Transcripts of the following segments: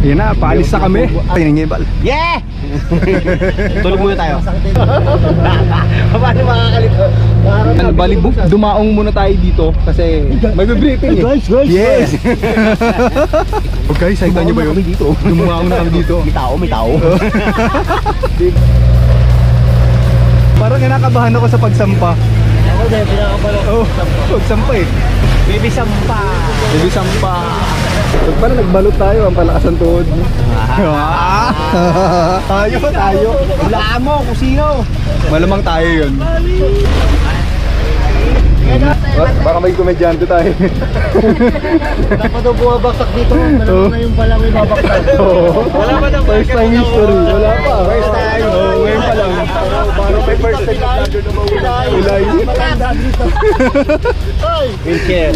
Yan na, paalis na kami. Tiningibal. Yeah! Tulog muna tayo. Paano makakalito? Bali, dumaong muna tayo dito kasi may briefing eh. Guys! Yes! Oh guys, nakita nyo ba yun? Dumaong na kami dito. May tao. Parang kinakabahan ako sa pagsampa. Ako din, pinakapalo. Oh, pagsampa eh. Baby Sampa. Baby sampa. Pag pala nagbalot tayo, ang palakas ng tuhod. Tayo. Hulaan mo kung sino. Malamang tayo yun. Baka may komedyante tayo. Dapat daw bumabaksak dito. Malamang na yung palang may babaksak. Wala pa daw. First time history. Wala pa. First time. Ngayon pa lang. Parang may first time na vlogger na mawala. Matanda dito. Wheelchair.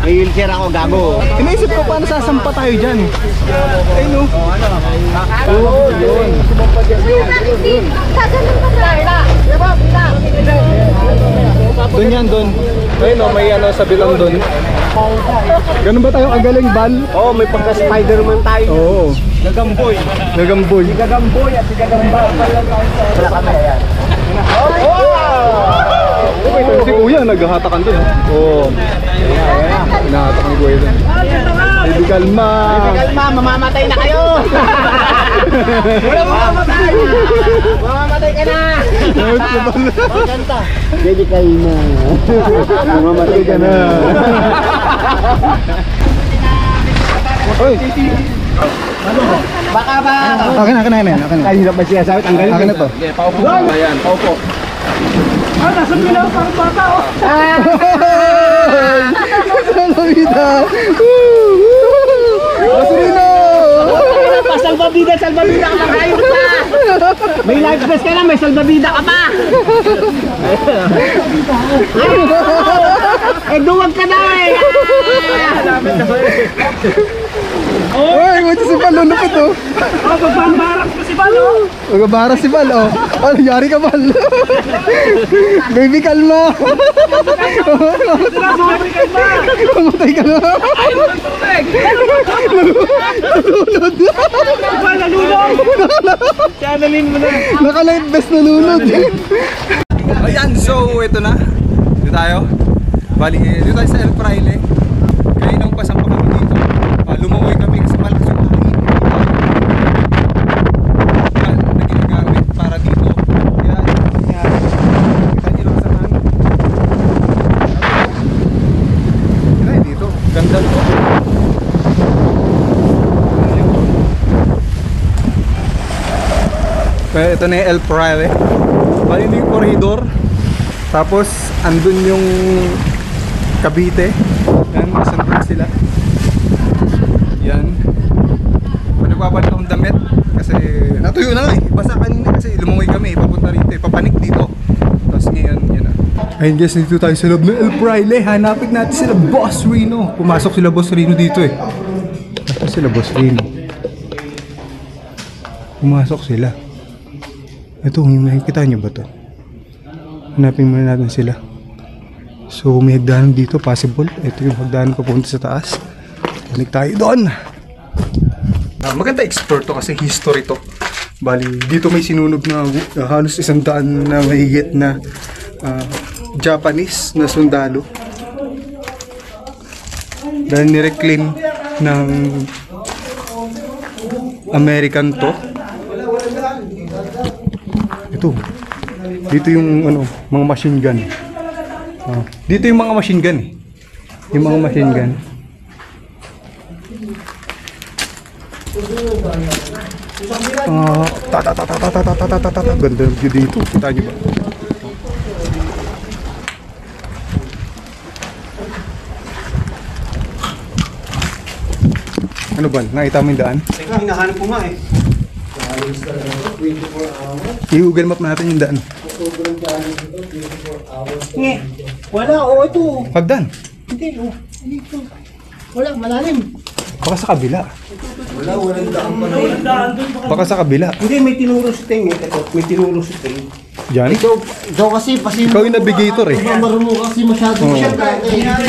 May wheelchair ako, gago. Iniisip ko paano sasampa tayo dyan. Ay no. Oo, yun. Doon yan, doon. Ayun no, may ano sa bilang doon. Ganun ba tayo kagaling, Bal? Oo, may pagka-Spider-Man tayo. Oo. Gagamboy. Nagamboy. Si Gagamboy at si Gagamba. Wala kami yan. Si Kuya, naghahatakan doon. Oo. Hinahatak ni Kuya doon. Baby kalma. Baby kalma, mamamatay na kayo. Wala mamamatay. Mamamatay ka na. Magkanta. Baby kalma. Mamamatay ka na. Oy. Baka ba? Akin na. Kanina pa siya sabi, tanggalin. Akin na to. Okay, paupo. Ayan, paupo. Nasa pilaw parang bata oh. Salbabida! Basurino! Salbabida ka lang, hayop pa! May life vest ka lang, may salbabida ka pa! Eh, duwag ka na eh! Oy, buti si Bal, lulupit oh! Magpambarak pa si Balo! Magbabaras si Bal oh! Oh, nangyari ka Bal! Baby kalma! Mamatay ka na! Nalunod! Nalunod! Channeling mo na! Naka-life vest nalunod! Ayan, so ito na. Dito tayo. Bali, dito tayo sa El Fraile. Ngayon nang pasampa kami dito. Lumawoy kami kasi malakas yung hangin. Na ginagamit para dito. Kaya, kita nyo lang sa hangin. Kaya dito. Ganda to. Kaya ito na yung El Fraile. Bali na yung corridor. Tapos andun yung Cavite. Yan, nasandun sila. Yan. Nagpapalit akong damit kasi natuyo na lang eh. Basta kanina kasi lumangoy kami papunta rito eh. Papanik dito. Tapos ngayon, yan na. Ayun guys, dito tayo sa loob ng El Fraile. Hanapin natin sila Boss Rino. Pumasok sila Boss Rino dito eh. Tapos sila Boss Rino. Pumasok sila. Ito, nakikita nyo ba to? Hanapin muna natin sila. So may hagdanan dito, possible. Ito yung hagdanan papunta sa taas. Balik tayo doon. Maganda expert to kasi history to. Bali, dito may sinunog na halos 100 na mahigit na Japanese na sundalo. Dahil nireclaim ng American to. Ito. Dito yung ano, mga machine gun. Dito yung mga machine gun eh. Yung mga machine gun. Ganda ng view dito. Kita nyo ba? Ano ba? Nakita mo yung daan? Hinahanap ko nga eh. I-Google map natin yung daan. Nge, wala, oo ito. Hagdan. Hindi, oh. Dito. Wala, malalim. Baka sa kabila. Walang daan pa naman. Baka sa kabila. Hindi, may tinuro si Ting. Ito, may tinuro si Ting. Diyan? Ikaw kasi pasin. Ikaw yung navigator eh. Marunong kasi masyado.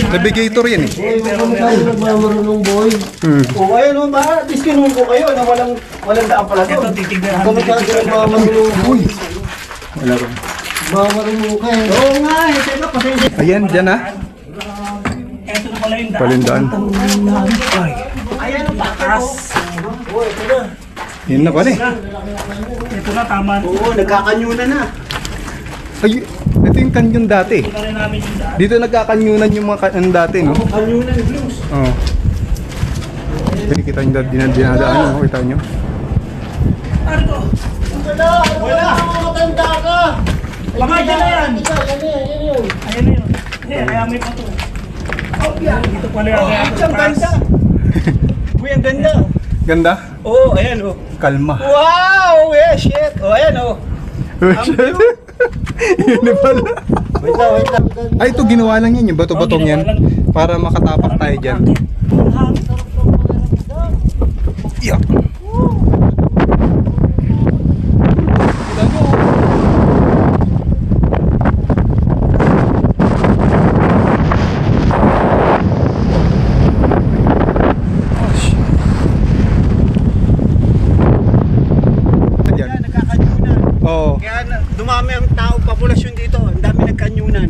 Navigator yan eh. Marunong boy. O ayun o, at least kinuha ko kayo na walang daan pala doon. Ikaw masyado marunong boy. Wala rin. Marunong ka eh. Oo nga, teka, pasensya. Ayan, dyan ha. Ito na pala yung daan. Palindaan. Ayan ang taas. Yun na pala eh. Ito na, tama. Oo, nagkakanyuna na. Ay, ito yung kanyon dati. Ito na rin namin yung daan. Dito nagkakanyunan yung mga kanyon dati, no? Kanyunan blues. Oo. Kita nyo dinadaan, no? Kita nyo. Argo! Wala! Matanda ka! Baka dyan na yan! Yan yun. Ayan na yun. Kaya may pato. Dito pala yung Ang ganda! Uy, ang ganda! Ganda? Oo, ayan o. Kalma. Wow! Yeah, shit! O, ayan o. Yun na pala. Wait lang. Ay, ito ginawa lang yan, yung bato-batong yan. Para makatapak tayo dyan. Yeah. Kita nyo. Kaya nagkakanyunan. Oo. Kaya dumami ang tao, populasyon dito. Ang dami nagkanyunan.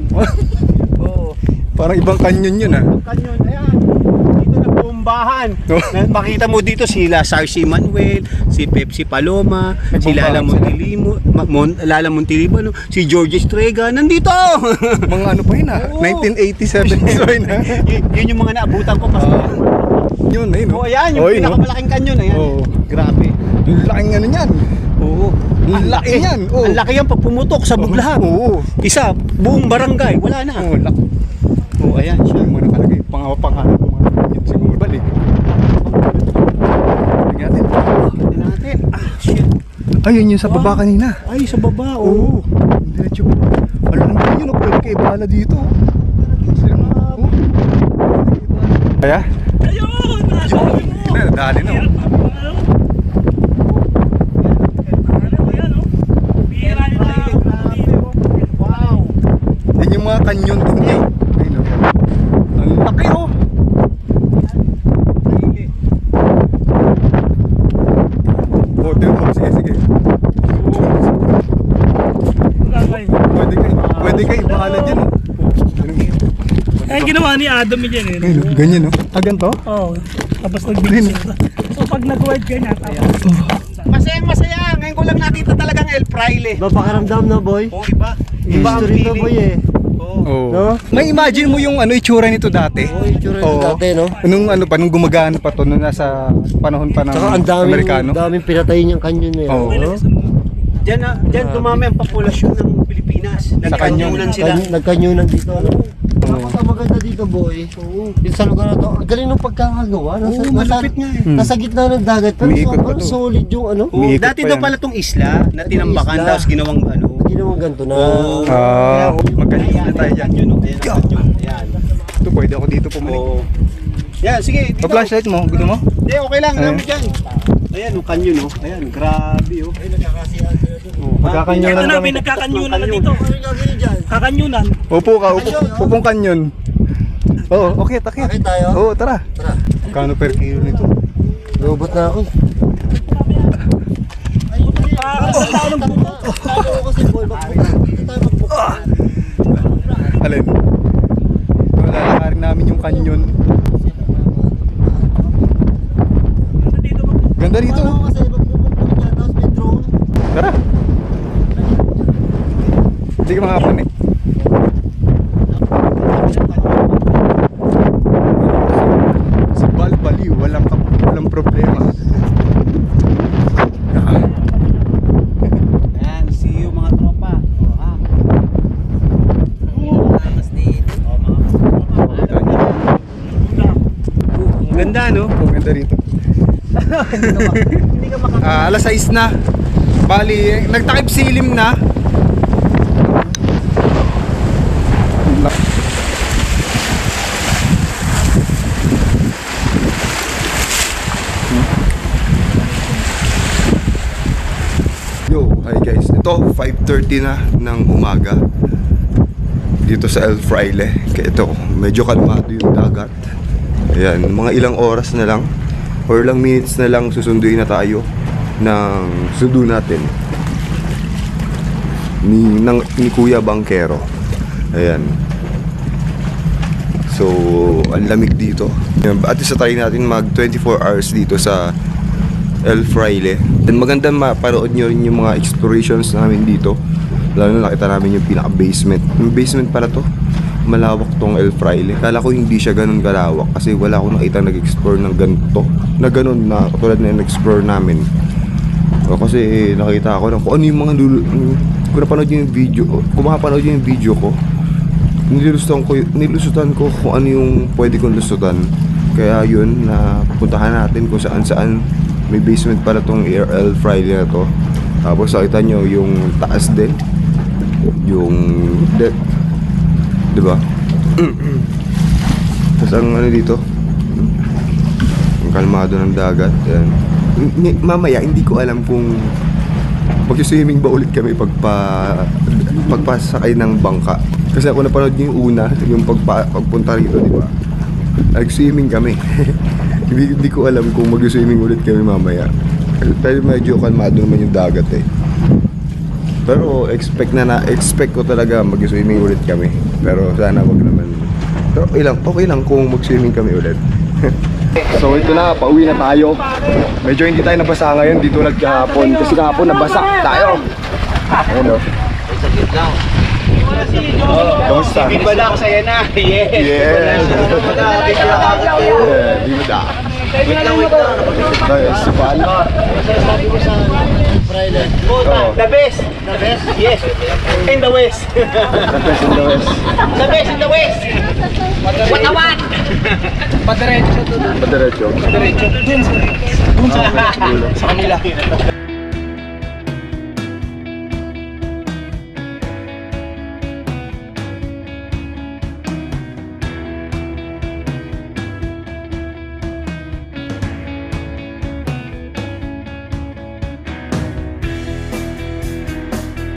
Oo. Parang ibang kanyon yun ah. Kanyon, ayan. Dito nagbombahan. Makita mo dito sila Sarsi Manuel, si Pepsi Paloma, si Lala Montilimo, Lala Montilimo, no? Si George Estrega, nandito! Mga ano pa yun ah. Oo. 1987 so yun ah. Yun yung mga naabutan ko kasi. Yun, ayun. Oo, ayan, yung Oy, no? pinakamalaking kanyon. Ayan. Oo. Grabe. Yung laking ano yan. Oo. Ang laki yan. Oo. Ang laki yan pag pumutok sa buglahan. Oo. Isa, buong barangay, wala na. Oo, laki. Oo, ayan siya. Yung mga nakalagay, pangalan ng mga kanyon siguro balik. Tingnan natin. Tingnan natin. Ah, shit. Ayun yung sa baba kanina. Ay, sa baba. Oo. Oo. Diretso mo. Alam mo yun, pwede kayo bahala dito. Oo. Kaya? Ayun! Nasabi mo! Nadali na. Wow. Yan yung mga kanyon din yun. Ayun o. Ang laki oh. Oh, diba? Sige. Pwede kayo bahala dyan oh. Ang ginawa ni Adam yun eh. Ayun oh, ganyan oh. Ah, ganito? Oo. Tapos nagbigay siya. So pag nag-wide ka niya, tapos Masayang-masaya. Ngayon ko lang nakita talagang El Fraile. Mapakaramdam na boy. Oo, iba. Iba ang History to feeling. boy eh. Oo. Oh. No? May imagine mo yung ano itsura nito dati? Oo, itsura nito Oo. dati, no? Nung ano pa, nung gumagana pa to, nung nasa panahon pa ng Tsaka ang Amerikano. daming pinatay niyang kanyon na yan. Oo. no? Diyan dumami ang populasyon ng Pilipinas. Nagkanyunan sila. Nagkanyunan dito. Ano? Tapos ang maganda dito boy, yung sa lugar na to, ang galing ng pagkakagawa. Oo, malapit nga eh. Nasa gitna ng dagat, pero Umiikot pa sobrang to. solid yung ano. Oo, Umiikot dati pa daw yan. pala tong isla na tinambakan Isla. tapos ginawang ano. Ginawang ganito na. Oo. Ah, magkanyon na tayo dyan. Kanyon, ayan, kanyon. Ayan. Ito, pwede ako dito pumalik. Oo. Yan, sige. Dito. Pa-flashlight mo, gusto mo? Hindi, okay lang. Ayan. Ayan. Dyan. Ayan, yung kanyon, oh. Ayan, grabe, oh. Magkakanyunan ito na, kami. may nagkakanyunan na dito. Kakanyunan. Upo ka, upong kanyon. Oo, okay, takit. Bakit tayo? Oo, tara. Tara. Kano per kilo nito? Robot na ako. Kakanyunan ng buto. Sabi ko kasi boy, dito tayo magbuka. Alin? Lalakarin namin yung kanyon. Dito ba? Ganda rito. Paano kasi magbubukbuk niya, tapos may drone. Tara. Hindi ka makapun eh. Sa Balbaliw, walang problema. Ayan, see you mga tropa. Ah. Ang ganda, no? Ang ganda rito. Hindi ka Alas 6 na. Bali, nagtakip silim na. Yo, hi guys. Ito, 5:30 na ng umaga dito sa El Fraile. Kaya ito, medyo kalmado yung dagat. Ayan, mga ilang oras na lang or ilang minutes na lang susunduin na tayo ng sundo natin ni Kuya Bangkero. Ayan. So, ang lamig dito. At isa try natin mag 24 hours dito sa El Fraile. And maganda mapanood nyo rin yung mga explorations namin dito. Lalo na nakita namin yung pinaka-basement. Yung basement para to, malawak tong El Fraile. Kala ko hindi siya ganun kalawak kasi wala akong nakita nag-explore ng ganito. Na ganun na katulad na nag-explore namin. O, kasi nakita ko na kung ano yung mga kung napanood yung video, kung makapanood yung video ko, nilusutan ko kung ano yung pwede kong lusutan. Kaya yun, na puntahan natin kung saan may basement para tong El Fraile na to. Tapos nakita nyo yung taas din, yung deck, diba? Tapos ang ano dito, ang kalmado ng dagat. Yan. Mamaya hindi ko alam kung mag-swimming ba ulit kami pagpasakay ng bangka. Kasi ako napanood yung una, yung pagpunta rito, diba? Nag-swimming kami. Hindi ko alam kung mag-swimming ulit kami mamaya. Pero medyo kalmado naman yung dagat eh. Pero expect ko talaga mag-swimming ulit kami. Pero sana wag naman. Pero okay lang kung mag-swimming kami ulit. So ito na, pauwi na tayo. Medyo hindi tayo nabasa ngayon dito kahapon. Kasi kahapon nabasa tayo. Ano? Kamusta? Iba na ako sa'yo na. Yes. Yes. Di ba da? Wait lang. Tayo, si Paano. Sabi mo sa Friday. The best. The best? Yes. In the West. The best in the West. The best in the West. What? Padiretso. Dun sa kanila.